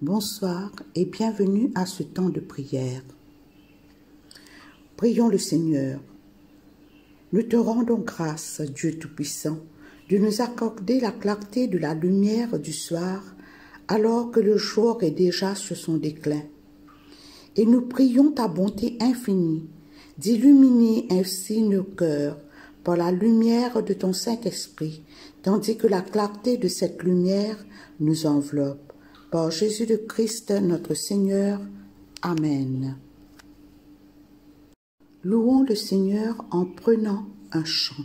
Bonsoir et bienvenue à ce temps de prière. Prions le Seigneur. Nous te rendons grâce, Dieu Tout-Puissant, de nous accorder la clarté de la lumière du soir, alors que le jour est déjà sur son déclin. Et nous prions ta bonté infinie, d'illuminer ainsi nos cœurs par la lumière de ton Saint-Esprit, tandis que la clarté de cette lumière nous enveloppe. Par Jésus le Christ, notre Seigneur. Amen. Louons le Seigneur en prenant un chant.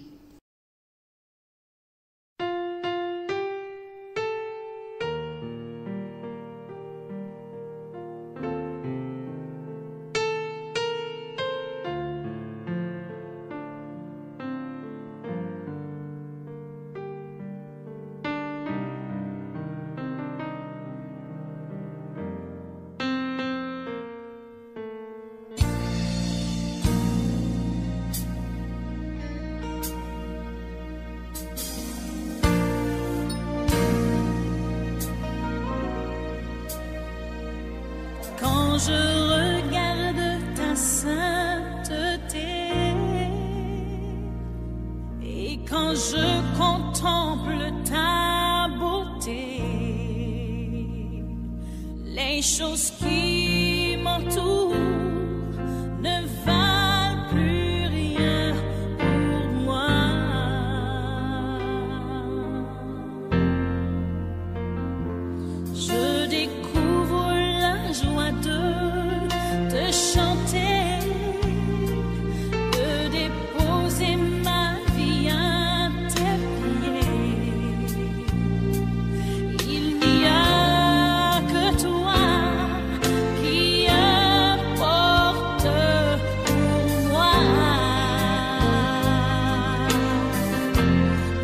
Quand je regarde ta sainteté et quand je contemple ta beauté, les choses qui m'entourent ne valent plus rien pour moi. Je découvre la joie de te chanter, de déposer ma vie à tes pieds. Il n'y a que toi qui importe pour moi.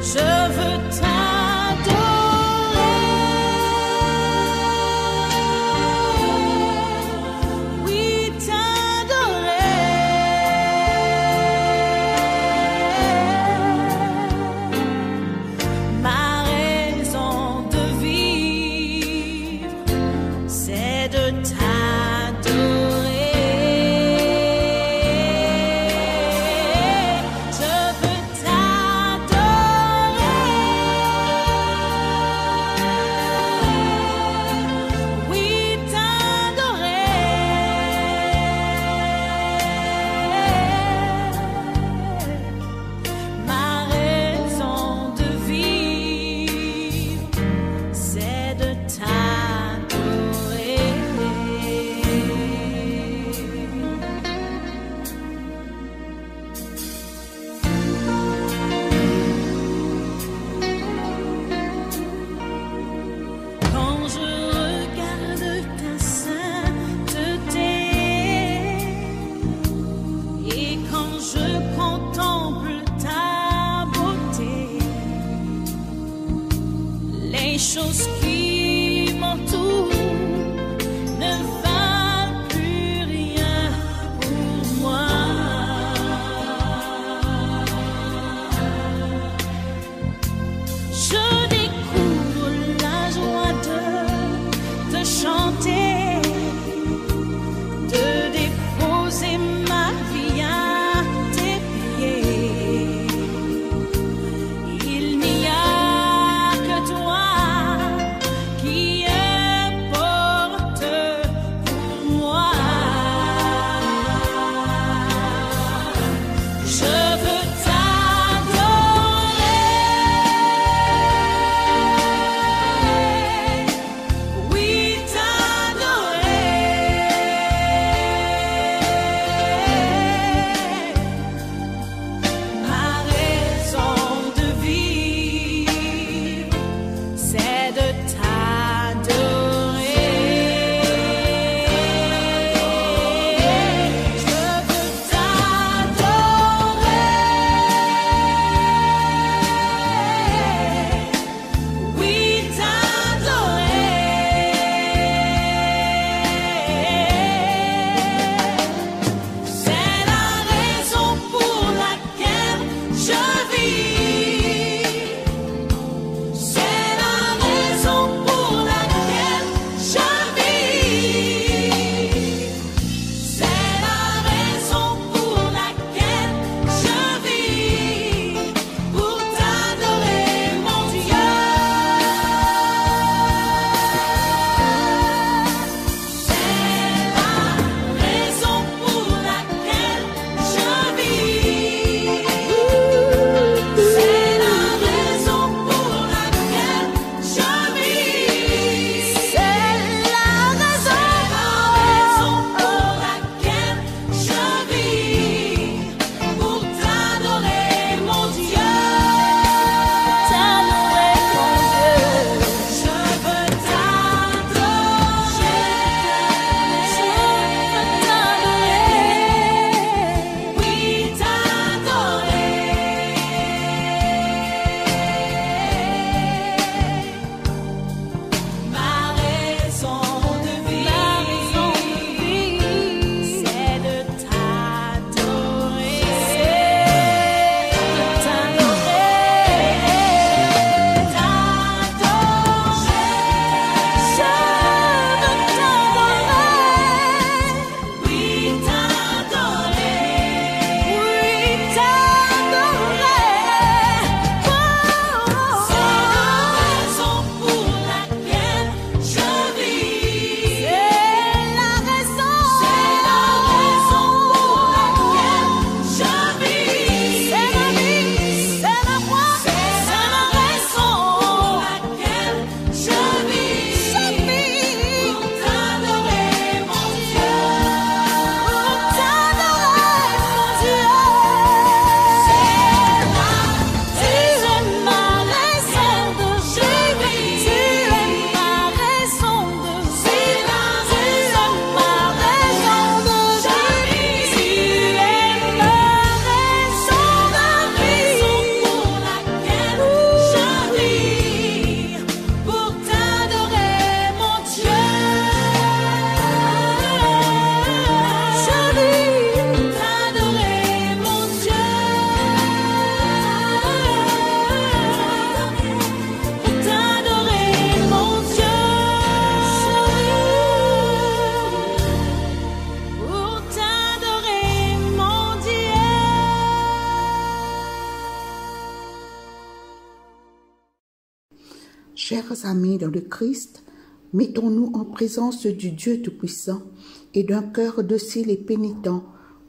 Je veux les choses qui m'entourent ne valent plus rien pour moi. Je découvre la joie de te chanter, de déposer ma vie à tes pieds. Il n'y a que toi Chers amis dans le Christ, mettons-nous en présence du Dieu Tout-Puissant et d'un cœur docile et pénitent,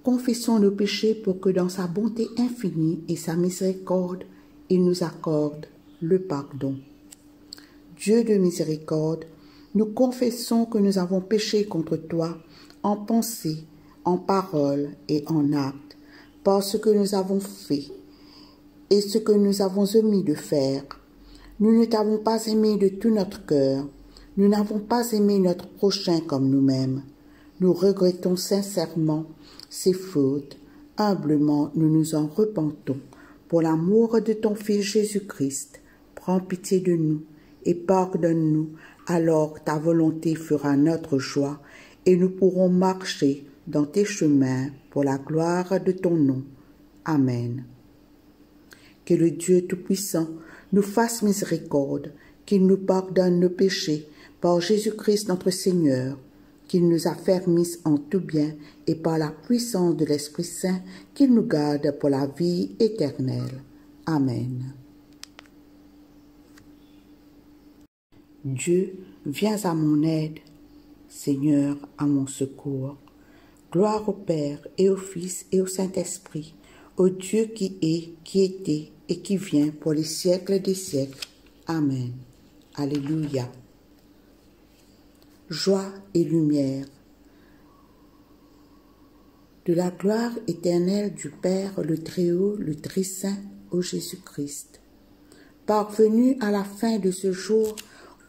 confessons nos péchés pour que dans sa bonté infinie et sa miséricorde, il nous accorde le pardon. Dieu de miséricorde, nous confessons que nous avons péché contre toi en pensée, en parole et en acte, par ce que nous avons fait et ce que nous avons omis de faire. Nous ne t'avons pas aimé de tout notre cœur. Nous n'avons pas aimé notre prochain comme nous-mêmes. Nous regrettons sincèrement ces fautes. Humblement, nous nous en repentons. Pour l'amour de ton Fils Jésus-Christ, prends pitié de nous et pardonne-nous, alors ta volonté fera notre joie et nous pourrons marcher dans tes chemins pour la gloire de ton nom. Amen. Que le Dieu Tout-Puissant nous fasse miséricorde, qu'il nous pardonne nos péchés par Jésus-Christ notre Seigneur, qu'il nous affermisse en tout bien et par la puissance de l'Esprit Saint, qu'il nous garde pour la vie éternelle. Amen. Dieu, viens à mon aide, Seigneur, à mon secours. Gloire au Père et au Fils et au Saint-Esprit, au Dieu qui est, qui était et qui vient pour les siècles des siècles. Amen. Alléluia. Joie et lumière. De la gloire éternelle du Père, le Très-Haut, le Très-Saint, ô Jésus-Christ. Parvenus à la fin de ce jour,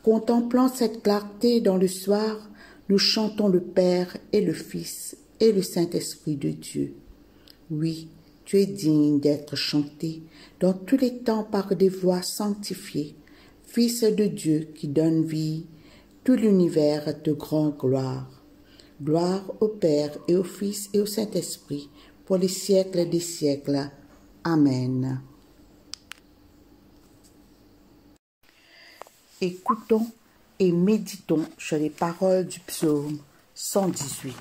contemplant cette clarté dans le soir, nous chantons le Père et le Fils et le Saint-Esprit de Dieu. Oui, tu es digne d'être chanté dans tous les temps par des voix sanctifiées, Fils de Dieu qui donne vie, tout l'univers te rend gloire. Gloire au Père et au Fils et au Saint-Esprit, pour les siècles des siècles. Amen. Écoutons et méditons sur les paroles du psaume 118.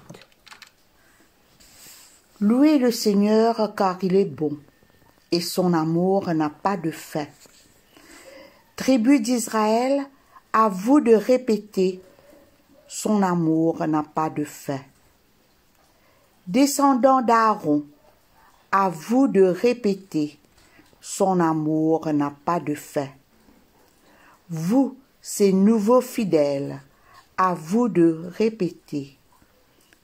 Louez le Seigneur car il est bon, et son amour n'a pas de fin. Tribu d'Israël, à vous de répéter, son amour n'a pas de fin. Descendants d'Aaron, à vous de répéter, son amour n'a pas de fin. Vous, ces nouveaux fidèles, à vous de répéter,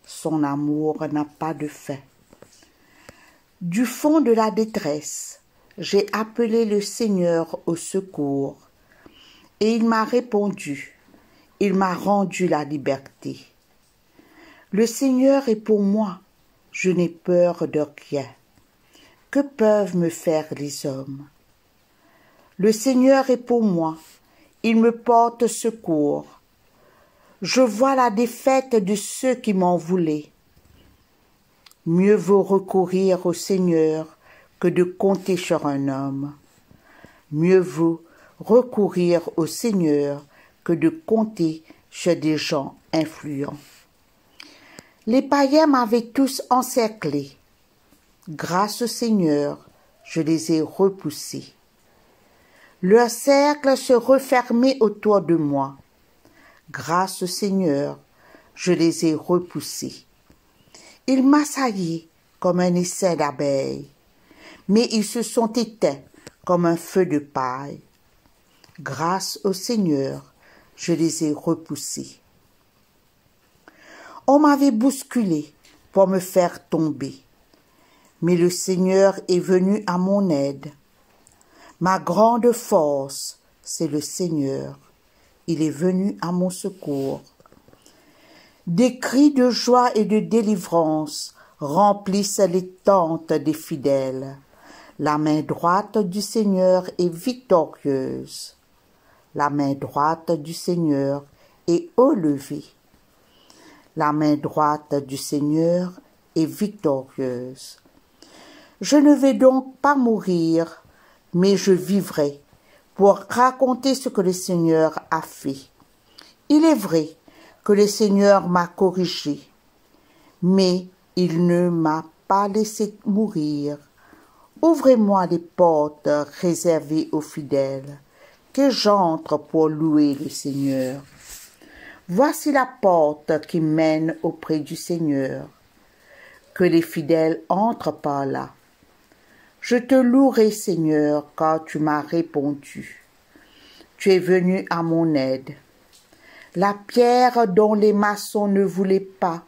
son amour n'a pas de fin. Du fond de la détresse, j'ai appelé le Seigneur au secours, et il m'a répondu, il m'a rendu la liberté. Le Seigneur est pour moi, je n'ai peur de rien. Que peuvent me faire les hommes? Le Seigneur est pour moi, il me porte secours. Je vois la défaite de ceux qui m'en voulaient. Mieux vaut recourir au Seigneur que de compter sur un homme. Mieux vaut recourir au Seigneur que de compter sur des gens influents. Les païens m'avaient tous encerclé. Grâce au Seigneur, je les ai repoussés. Leur cercle se refermait autour de moi. Grâce au Seigneur, je les ai repoussés. Ils m'assaillaient comme un essaim d'abeilles, mais ils se sont éteints comme un feu de paille. Grâce au Seigneur, je les ai repoussés. On m'avait bousculé pour me faire tomber, mais le Seigneur est venu à mon aide. Ma grande force, c'est le Seigneur. Il est venu à mon secours. Des cris de joie et de délivrance remplissent les tentes des fidèles. La main droite du Seigneur est victorieuse. La main droite du Seigneur est élevée. La main droite du Seigneur est victorieuse. Je ne vais donc pas mourir, mais je vivrai pour raconter ce que le Seigneur a fait. Il est vrai que le Seigneur m'a corrigé, mais il ne m'a pas laissé mourir. Ouvrez-moi les portes réservées aux fidèles. que j'entre pour louer le Seigneur. Voici la porte qui mène auprès du Seigneur. Que les fidèles entrent par là. Je te louerai, Seigneur, car tu m'as répondu. Tu es venu à mon aide. La pierre dont les maçons ne voulaient pas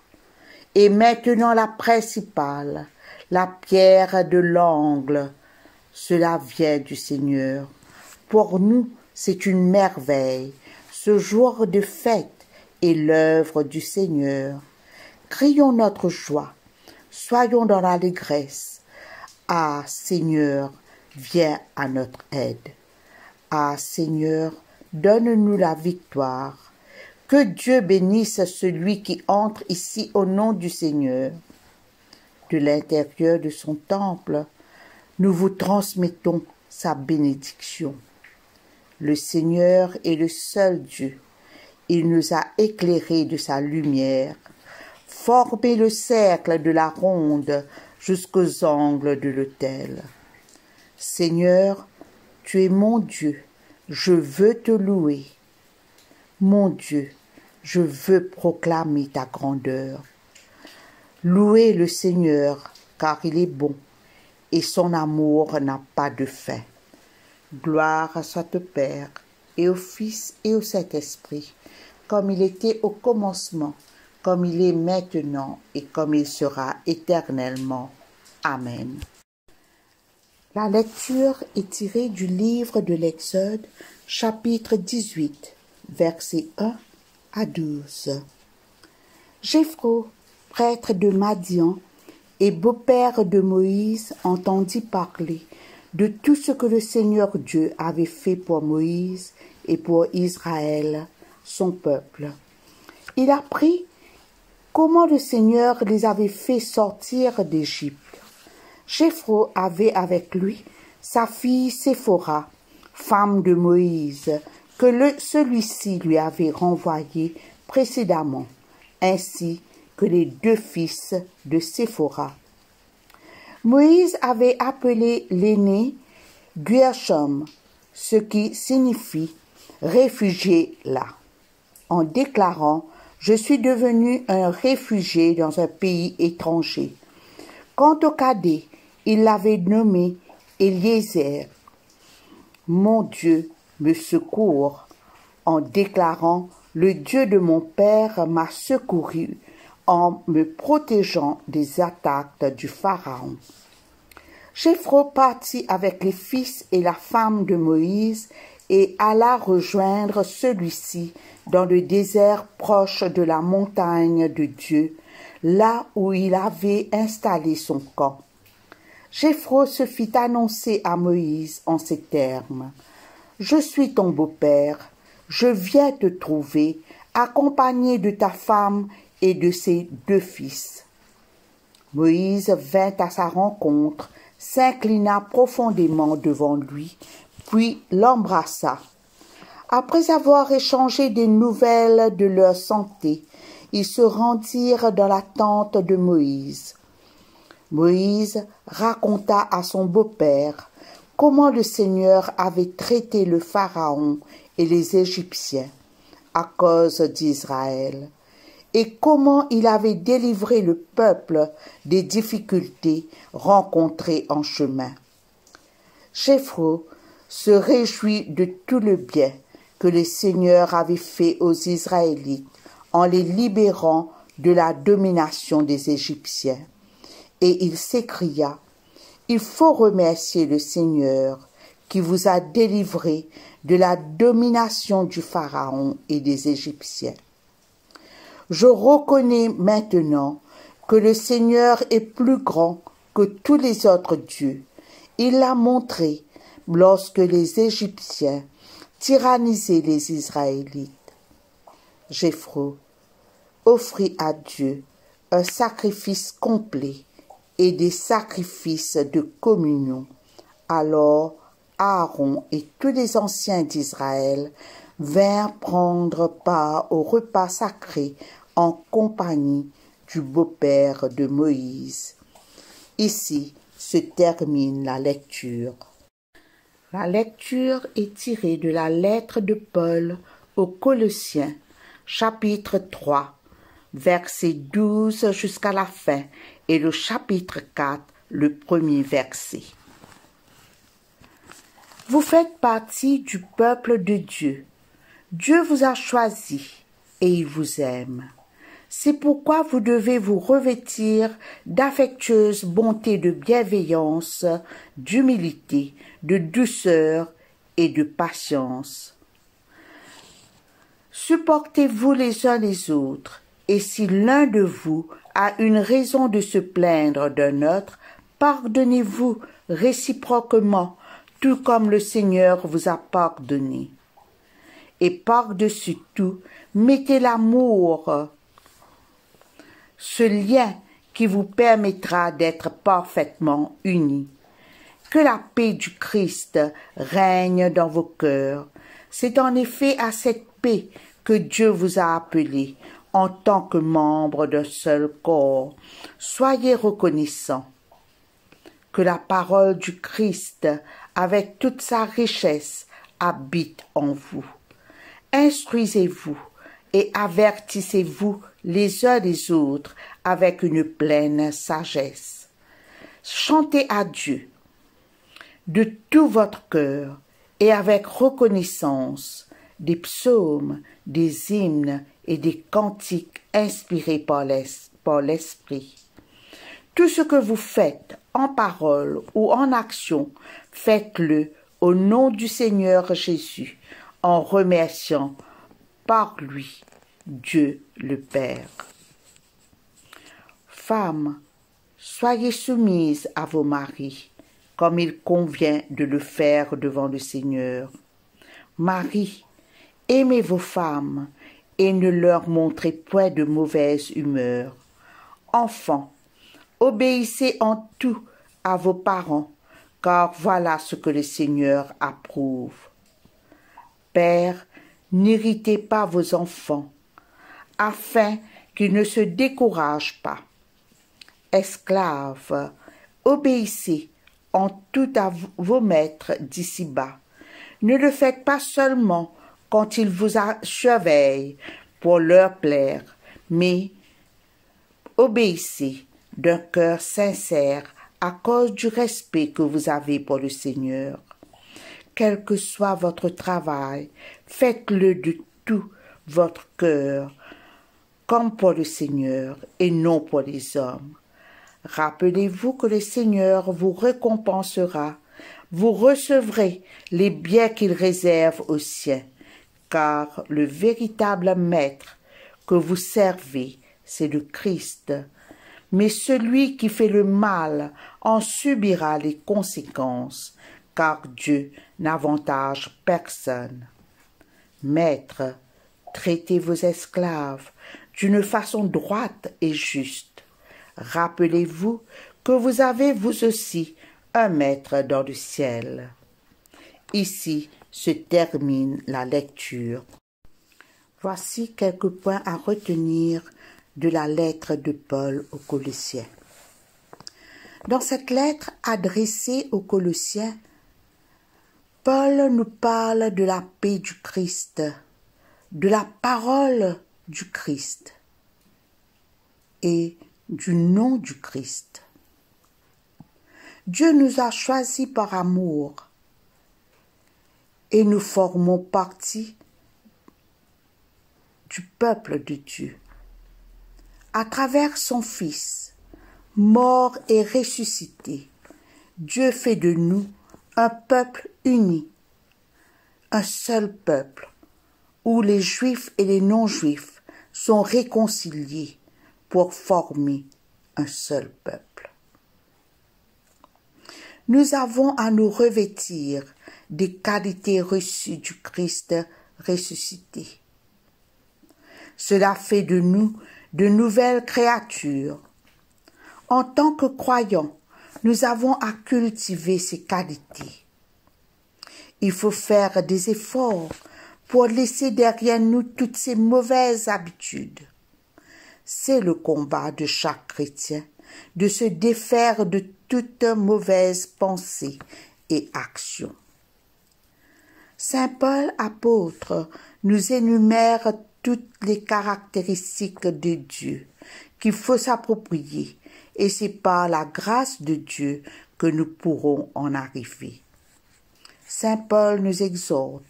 est maintenant la principale, la pierre de l'angle. Cela vient du Seigneur. Pour nous, c'est une merveille. Ce jour de fête est l'œuvre du Seigneur. Crions notre joie. Soyons dans l'allégresse. Ah, Seigneur, viens à notre aide. Ah, Seigneur, donne-nous la victoire. Que Dieu bénisse celui qui entre ici au nom du Seigneur. De l'intérieur de son temple, nous vous transmettons sa bénédiction. Le Seigneur est le seul Dieu. Il nous a éclairés de sa lumière, formé le cercle de la ronde jusqu'aux angles de l'autel. Seigneur, tu es mon Dieu, je veux te louer. Mon Dieu, je veux proclamer ta grandeur. Louez le Seigneur, car il est bon, et son amour n'a pas de fin. Gloire soit au Père, et au Fils, et au Saint-Esprit, comme il était au commencement, comme il est maintenant, et comme il sera éternellement. Amen. La lecture est tirée du livre de l'Exode, chapitre 18, versets 1 à 12. Jéphro, prêtre de Madian et beau-père de Moïse, entendit parler de tout ce que le Seigneur Dieu avait fait pour Moïse et pour Israël, son peuple. Il apprit comment le Seigneur les avait fait sortir d'Égypte. Jéphro avait avec lui sa fille Séphora, femme de Moïse, que celui-ci lui avait renvoyée précédemment, ainsi que les 2 fils de Séphora. Moïse avait appelé l'aîné Guershom, ce qui signifie « réfugié là », en déclarant « Je suis devenu un réfugié dans un pays étranger ». Quant au cadet, il l'avait nommé Eliezer. « Mon Dieu me secourt » en déclarant « Le Dieu de mon père m'a secouru » en me protégeant des attaques du Pharaon. Jéphro partit avec les fils et la femme de Moïse et alla rejoindre celui-ci dans le désert proche de la montagne de Dieu, là où il avait installé son camp. Jéphro se fit annoncer à Moïse en ces termes: « Je suis ton beau-père, je viens te trouver, accompagné de ta femme et de ses 2 fils. » Moïse vint à sa rencontre, s'inclina profondément devant lui, puis l'embrassa. Après avoir échangé des nouvelles de leur santé, ils se rendirent dans la tente de Moïse. Moïse raconta à son beau-père comment le Seigneur avait traité le Pharaon et les Égyptiens à cause d'Israël, et comment il avait délivré le peuple des difficultés rencontrées en chemin. Jéphro se réjouit de tout le bien que le Seigneur avait fait aux Israélites en les libérant de la domination des Égyptiens. Et il s'écria: « Il faut remercier le Seigneur qui vous a délivrés de la domination du Pharaon et des Égyptiens. Je reconnais maintenant que le Seigneur est plus grand que tous les autres dieux. Il l'a montré lorsque les Égyptiens tyrannisaient les Israélites. » Jéphro offrit à Dieu un sacrifice complet et des sacrifices de communion. Alors Aaron et tous les anciens d'Israël vinrent prendre part au repas sacré en compagnie du beau-père de Moïse. Ici se termine la lecture. La lecture est tirée de la lettre de Paul aux Colossiens, chapitre 3, verset 12 jusqu'à la fin, et le chapitre 4, le premier verset. Vous faites partie du peuple de Dieu. Dieu vous a choisi et il vous aime. C'est pourquoi vous devez vous revêtir d'affectueuse bonté, de bienveillance, d'humilité, de douceur et de patience. Supportez-vous les uns les autres, et si l'un de vous a une raison de se plaindre d'un autre, pardonnez-vous réciproquement, tout comme le Seigneur vous a pardonné. Et par-dessus tout, mettez l'amour, ce lien qui vous permettra d'être parfaitement unis. Que la paix du Christ règne dans vos cœurs. C'est en effet à cette paix que Dieu vous a appelés en tant que membres d'un seul corps. Soyez reconnaissants. Que la parole du Christ, avec toute sa richesse, habite en vous. Instruisez-vous et avertissez-vous les uns les autres avec une pleine sagesse. Chantez à Dieu de tout votre cœur et avec reconnaissance des psaumes, des hymnes et des cantiques inspirés par l'Esprit. Tout ce que vous faites en parole ou en action, faites-le au nom du Seigneur Jésus, en remerciant par lui Dieu le Père. Femmes, soyez soumises à vos maris, comme il convient de le faire devant le Seigneur. Maris, aimez vos femmes et ne leur montrez point de mauvaise humeur. Enfants, obéissez en tout à vos parents, car voilà ce que le Seigneur approuve. Pères, n'irritez pas vos enfants, afin qu'ils ne se découragent pas. Esclaves, obéissez en tout à vos maîtres d'ici-bas. Ne le faites pas seulement quand ils vous surveillent pour leur plaire, mais obéissez d'un cœur sincère à cause du respect que vous avez pour le Seigneur. Quel que soit votre travail, faites-le de tout votre cœur, comme pour le Seigneur et non pour les hommes. Rappelez-vous que le Seigneur vous récompensera, vous recevrez les biens qu'il réserve aux siens, car le véritable maître que vous servez, c'est le Christ. Mais celui qui fait le mal en subira les conséquences, car Dieu n'avantage personne. Maîtres, traitez vos esclaves d'une façon droite et juste. Rappelez-vous que vous avez vous aussi un maître dans le ciel. Ici se termine la lecture. Voici quelques points à retenir de la lettre de Paul aux Colossiens. Dans cette lettre adressée aux Colossiens, Paul nous parle de la paix du Christ, de la parole du Christ et du nom du Christ. Dieu nous a choisis par amour et nous formons partie du peuple de Dieu. À travers son Fils, mort et ressuscité, Dieu fait de nous un peuple uni, un seul peuple, où les Juifs et les non-Juifs sont réconciliés pour former un seul peuple. Nous avons à nous revêtir des qualités reçues du Christ ressuscité. Cela fait de nous de nouvelles créatures. En tant que croyants, nous avons à cultiver ces qualités. Il faut faire des efforts pour laisser derrière nous toutes ces mauvaises habitudes. C'est le combat de chaque chrétien, de se défaire de toute mauvaise pensée et action. Saint Paul apôtre nous énumère toutes les caractéristiques de Dieu qu'il faut s'approprier, et c'est par la grâce de Dieu que nous pourrons en arriver. Saint Paul nous exhorte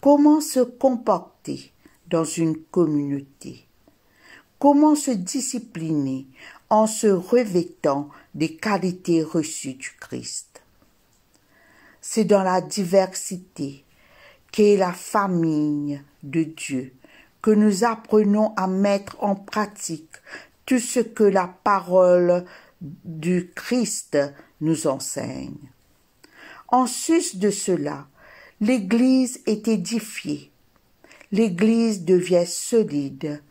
comment se comporter dans une communauté, comment se discipliner en se revêtant des qualités reçues du Christ. C'est dans la diversité qu'est la famille de Dieu que nous apprenons à mettre en pratique tout ce que la parole du Christ nous enseigne. En sus de cela, l'Église est édifiée. L'Église devient solide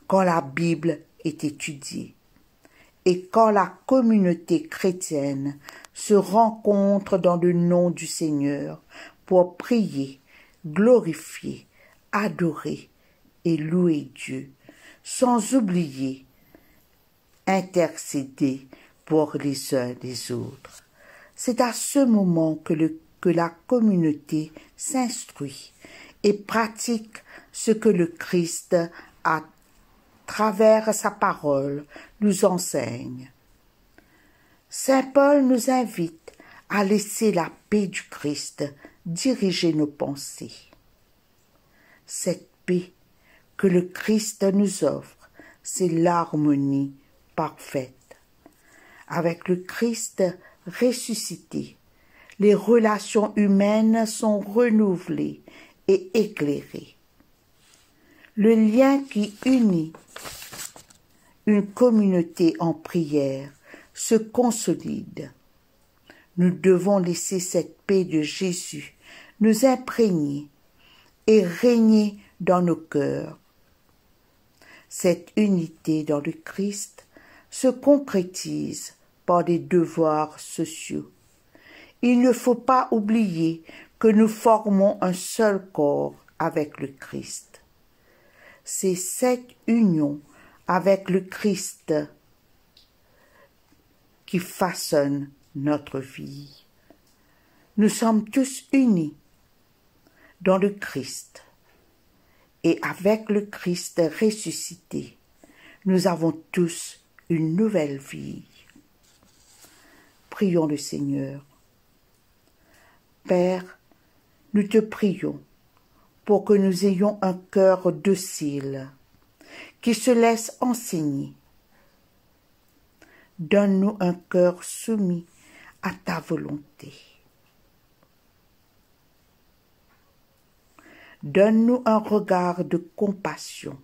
quand la Bible est étudiée et quand la communauté chrétienne se rencontre dans le nom du Seigneur pour prier, glorifier, adorer et louer Dieu, sans oublier intercéder pour les uns les autres. C'est à ce moment que la communauté s'instruit et pratique ce que le Christ, à travers sa parole, nous enseigne. Saint Paul nous invite à laisser la paix du Christ diriger nos pensées. Cette paix que le Christ nous offre, c'est l'harmonie parfaite. Avec le Christ ressuscité, les relations humaines sont renouvelées et éclairées. Le lien qui unit une communauté en prière se consolide. Nous devons laisser cette paix de Jésus nous imprégner et régner dans nos cœurs. Cette unité dans le Christ se concrétise par des devoirs sociaux. Il ne faut pas oublier que nous formons un seul corps avec le Christ. C'est cette union avec le Christ qui façonne notre vie. Nous sommes tous unis dans le Christ et avec le Christ ressuscité, nous avons tous une nouvelle vie. Prions le Seigneur. Père, nous te prions pour que nous ayons un cœur docile, qui se laisse enseigner. Donne-nous un cœur soumis à ta volonté. Donne-nous un regard de compassion,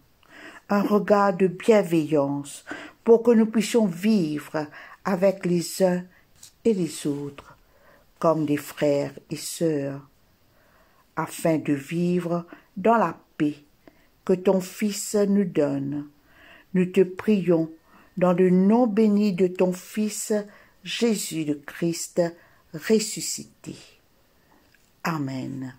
un regard de bienveillance, pour que nous puissions vivre avec les uns et les autres comme des frères et sœurs, afin de vivre dans la paix que ton Fils nous donne. Nous te prions dans le nom béni de ton Fils, Jésus le Christ, ressuscité. Amen.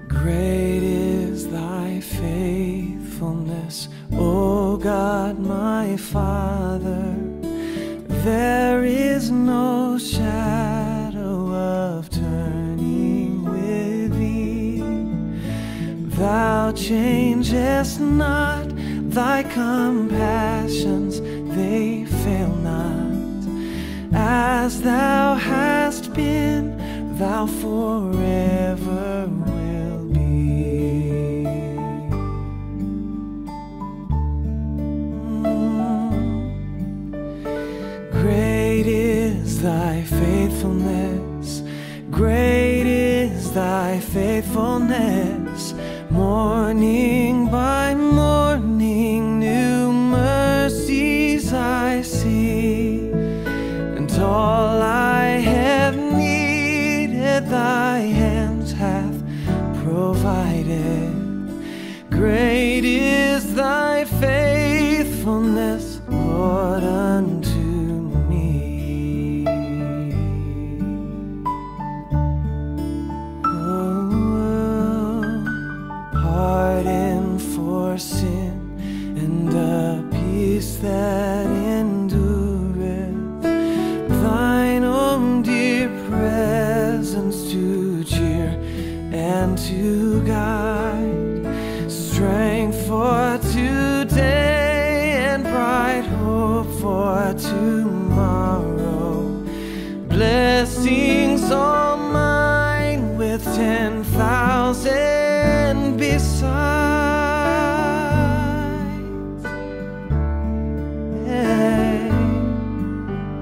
Great is thy faithfulness, O God my Father. There is no shadow of turning with thee. Thou changest not, thy compassions, they fail not. As thou hast been, thou forever will be. Great is thy faithfulness, great is thy faithfulness. Morning by morning, new mercies I see, and all I have needed thy hands hath provided. Great is thy faithfulness, Lord, unto me. Oh, to guide, strength for today and bright hope for tomorrow. Blessings all mine with 10,000 besides. Hey.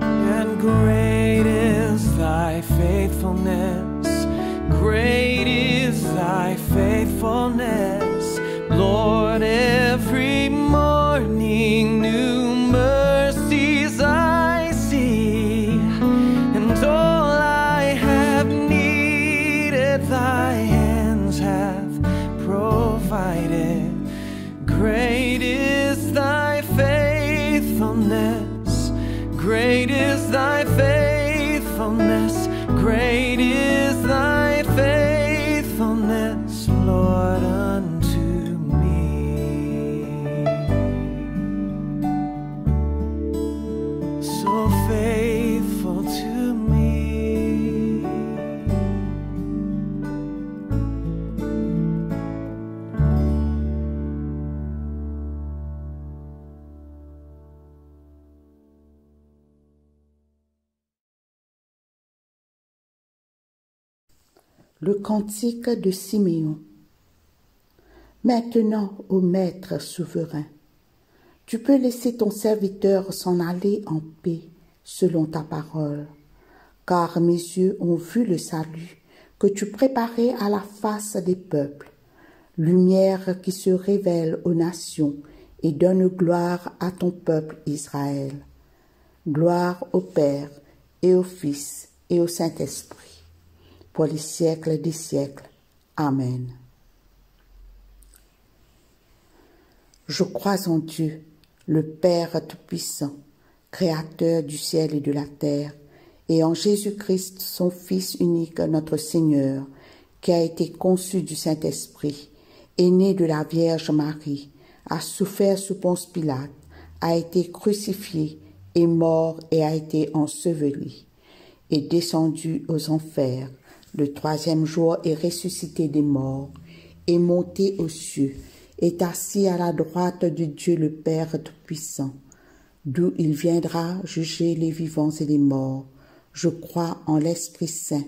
And great is thy faithfulness, great is thy faithfulness, Lord. Every morning new mercies I see, and all I have needed thy hands have provided. Great is thy faithfulness, great is thy faithfulness, great is thy faithfulness, Lord, unto me. So faithful to me. Le cantique de Siméon. Maintenant, ô Maître souverain, tu peux laisser ton serviteur s'en aller en paix selon ta parole, car mes yeux ont vu le salut que tu préparais à la face des peuples, lumière qui se révèle aux nations et donne gloire à ton peuple Israël. Gloire au Père et au Fils et au Saint-Esprit, pour les siècles des siècles. Amen. Je crois en Dieu, le Père Tout-Puissant, Créateur du ciel et de la terre, et en Jésus-Christ, son Fils unique, notre Seigneur, qui a été conçu du Saint-Esprit, est né de la Vierge Marie, a souffert sous Ponce Pilate, a été crucifié, est mort et a été enseveli, est descendu aux enfers. Le troisième jour est ressuscité des morts, est monté aux cieux, est assis à la droite de Dieu le Père Tout-Puissant, d'où il viendra juger les vivants et les morts. Je crois en l'Esprit Saint,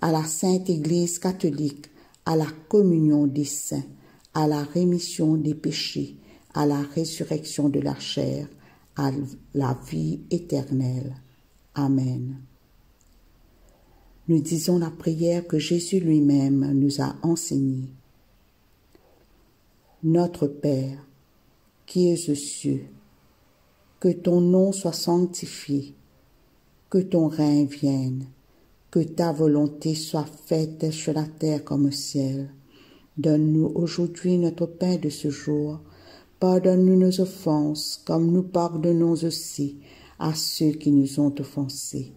à la Sainte Église catholique, à la communion des saints, à la rémission des péchés, à la résurrection de la chair, à la vie éternelle. Amen. Nous disons la prière que Jésus lui-même nous a enseignée. Notre Père, qui es aux cieux, que ton nom soit sanctifié, que ton règne vienne, que ta volonté soit faite sur la terre comme au ciel. Donne-nous aujourd'hui notre pain de ce jour. Pardonne-nous nos offenses, comme nous pardonnons aussi à ceux qui nous ont offensés.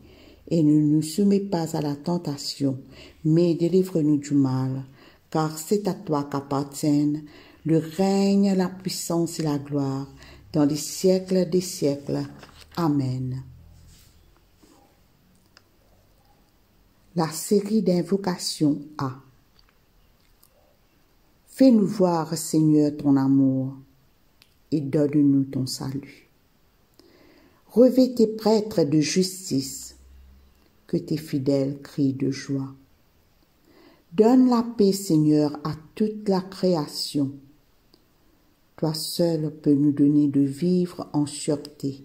Et ne nous soumets pas à la tentation, mais délivre-nous du mal, car c'est à toi qu'appartiennent le règne, la puissance et la gloire, dans les siècles des siècles. Amen. La série d'invocations A. Fais-nous voir, Seigneur, ton amour, et donne-nous ton salut. Revêt tes prêtres de justice, que tes fidèles crient de joie. Donne la paix, Seigneur, à toute la création. Toi seul peux nous donner de vivre en sûreté.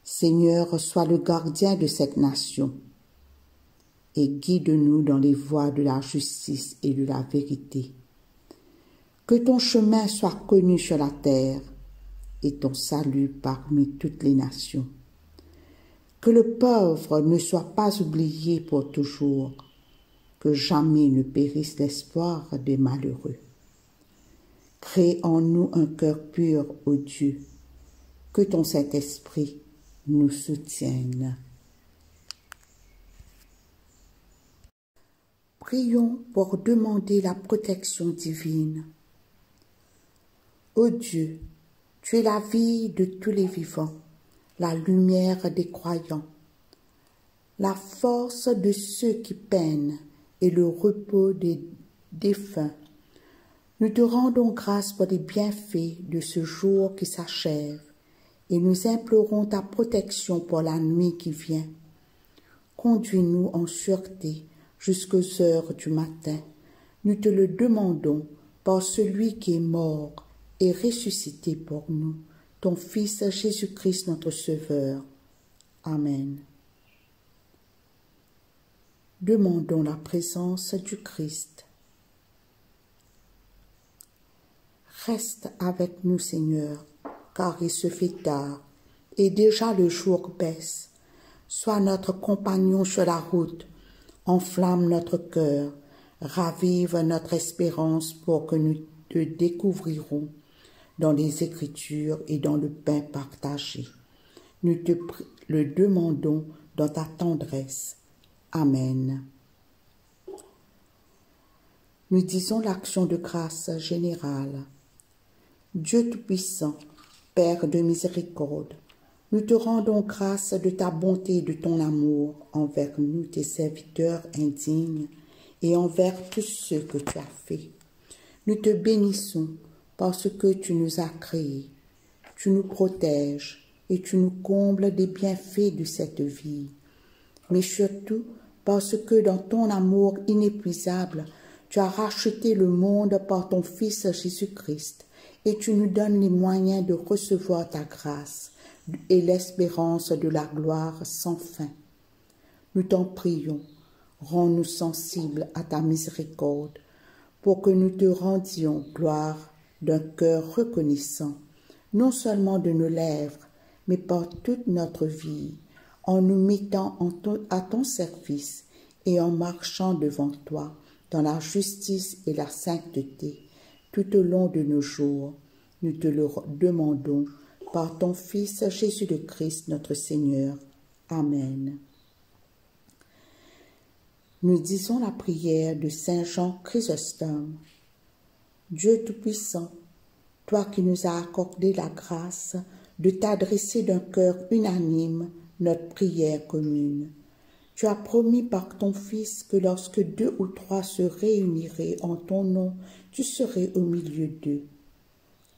Seigneur, sois le gardien de cette nation et guide-nous dans les voies de la justice et de la vérité. Que ton chemin soit connu sur la terre et ton salut parmi toutes les nations. Que le pauvre ne soit pas oublié pour toujours, que jamais ne périsse l'espoir des malheureux. Crée en nous un cœur pur, ô Dieu, que ton Saint-Esprit nous soutienne. Prions pour demander la protection divine. Ô Dieu, tu es la vie de tous les vivants, la lumière des croyants, la force de ceux qui peinent et le repos des défunts. Nous te rendons grâce pour les bienfaits de ce jour qui s'achève et nous implorons ta protection pour la nuit qui vient. Conduis-nous en sûreté jusqu'aux heures du matin. Nous te le demandons par celui qui est mort et ressuscité pour nous, ton Fils Jésus-Christ notre Sauveur. Amen. Demandons la présence du Christ. Reste avec nous, Seigneur, car il se fait tard, et déjà le jour baisse. Sois notre compagnon sur la route, enflamme notre cœur, ravive notre espérance pour que nous te découvrirons dans les Écritures et dans le pain partagé. Nous te le demandons dans ta tendresse. Amen. Nous disons l'action de grâce générale. Dieu Tout-Puissant, Père de miséricorde, nous te rendons grâce de ta bonté et de ton amour envers nous, tes serviteurs indignes, et envers tous ceux que tu as faits. Nous te bénissons parce que tu nous as créés, tu nous protèges et tu nous combles des bienfaits de cette vie. Mais surtout parce que dans ton amour inépuisable, tu as racheté le monde par ton Fils Jésus-Christ et tu nous donnes les moyens de recevoir ta grâce et l'espérance de la gloire sans fin. Nous t'en prions, rends-nous sensibles à ta miséricorde, pour que nous te rendions gloire d'un cœur reconnaissant, non seulement de nos lèvres, mais par toute notre vie, en nous mettant à ton service et en marchant devant toi dans la justice et la sainteté tout au long de nos jours. Nous te le demandons par ton Fils Jésus le Christ notre Seigneur. Amen. Nous disons la prière de Saint Jean Chrysostome. Dieu Tout-Puissant, toi qui nous as accordé la grâce de t'adresser d'un cœur unanime notre prière commune, tu as promis par ton Fils que lorsque 2 ou 3 se réuniraient en ton nom, tu serais au milieu d'eux.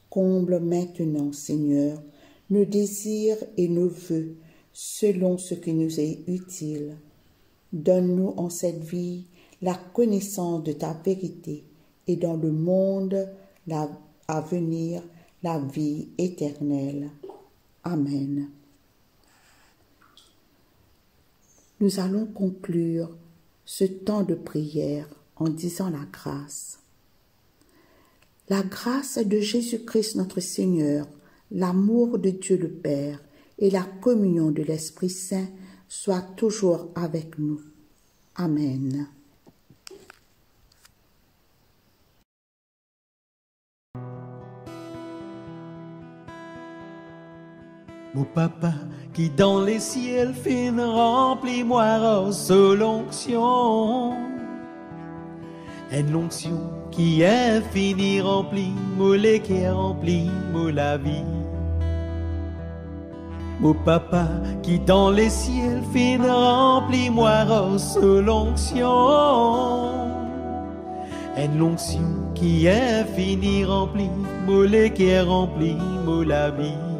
Comble maintenant, Seigneur, nos désirs et nos vœux selon ce qui nous est utile. Donne-nous en cette vie la connaissance de ta vérité et dans le monde à venir la vie éternelle. Amen. Nous allons conclure ce temps de prière en disant la grâce. La grâce de Jésus-Christ notre Seigneur, l'amour de Dieu le Père et la communion de l'Esprit Saint soient toujours avec nous. Amen. Mon papa qui dans les ciels fine, remplis-moi sous l'onction. Une l'onction qui est finie, remplie, moulé qui est rempli, la vie. Mon papa qui dans les ciels fine, remplis-moi sous l'onction. Une l'onction qui est finie, remplie, moulé qui est rempli, la vie.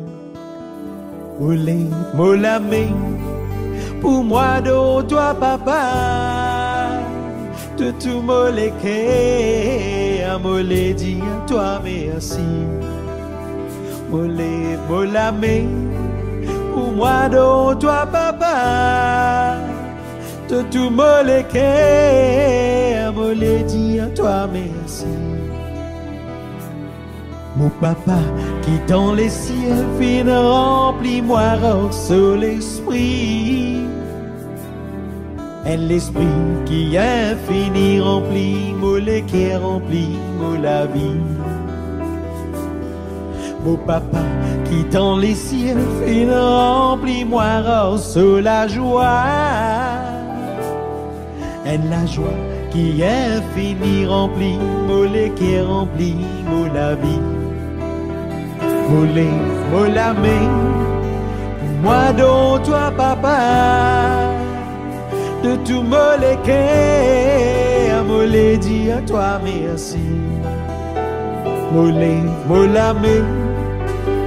Moula main pour moi de toi papa, de tout moléqué à molé dire toi merci. Moula main pour moi de toi papa, de tout moléqué à molé dire toi merci. Mon papa qui dans les ciels fin remplis-moi sous l'esprit. Et l'esprit qui est fini rempli, molé qui est rempli, la vie. Mon papa qui dans les ciels fin remplis-moi sous la joie. Et la joie qui est fini rempli, molé qui est rempli, la vie. Moula main, moi dans toi papa, de tout moléqué me dit à toi merci. Me l'aimer,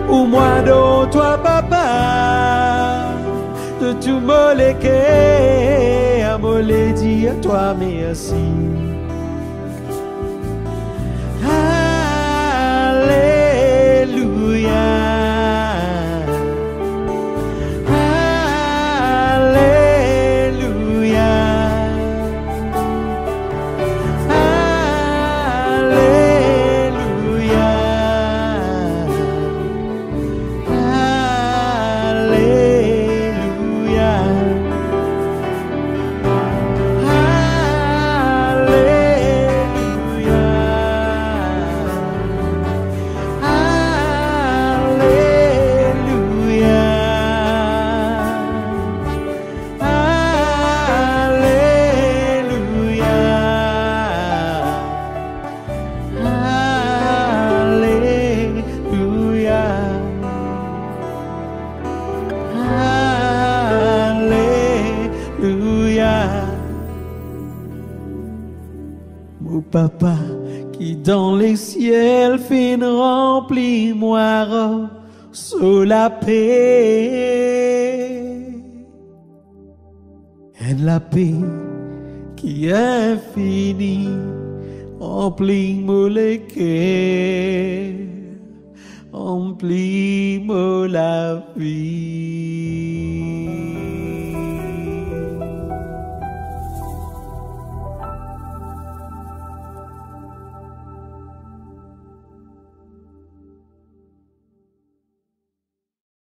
ou moi de toi papa, de tout me l'équer, à me dit à toi merci. Mon papa qui dans les ciels fait remplis-moi sous la paix. Et la paix qui est finie remplis-moi le cœur, remplis-moi la vie.